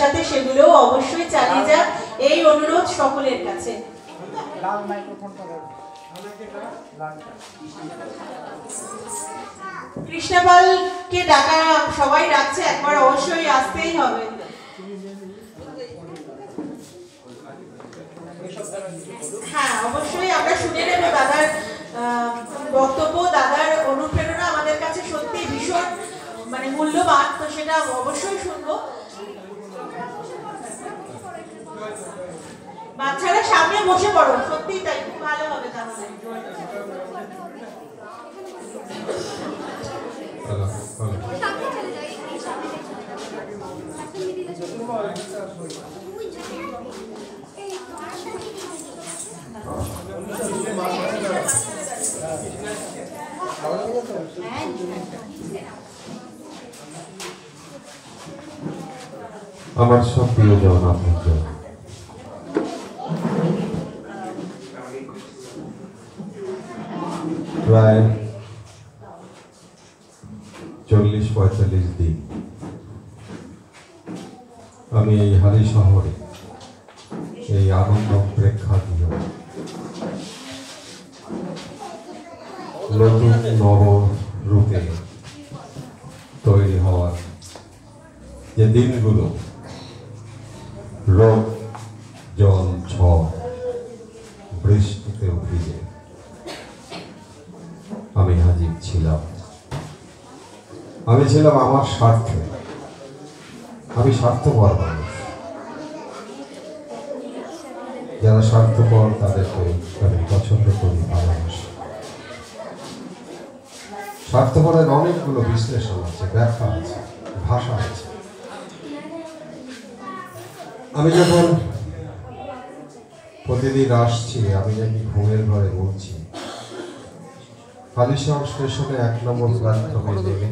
সাথে সাথে সেগুলোও অবশ্যই চালিয়ে যাক, এই অনুরোধ সকলের কাছে। কৃষ্ণপালকে ডাকা সবাই ডাকছে, একবার অবশ্যই আসতেই হবে। হ্যাঁ, অবশ্যই আমরা শুনে নেব দাদার বক্তব্য, দাদার অনুপ্রেরণা আমাদের কাছে সত্যি ভীষণ মানে মূল্যবান, তো সেটা অবশ্যই শুনবো। বাচ্চারা সামনে বসে পড়ো, সত্যি তাই, খুব ভালো হবে তাহলে। আমার সব প্রিয়জন, আপনার প্রায় 40-45 দিন আমি এই হালি শহরে এই আনন্দ প্রেক্ষাগৃহ নতুন নব রূপে তৈরি হওয়ার যে দিনগুলো রোদ জল ঝড় বৃষ্টিতে ভিজে আমি হাজির ছিলাম। আমি ছিলাম আমার স্বার্থে, আমি স্বার্থপর মানুষ। যারা স্বার্থপর তাদেরকে আমি পছন্দ করি, ভালোবাসি। স্বার্থপরের অনেকগুলো বিশ্লেষণ আছে, ব্যাখ্যা আছে, ভাষা আছে। আমি যখন প্রতিদিন আসছি, আমি নাকি ঘুমের ঘরে বলছি, হালিশহর স্টেশনে 1 নম্বর প্ল্যাটফর্মে নেমে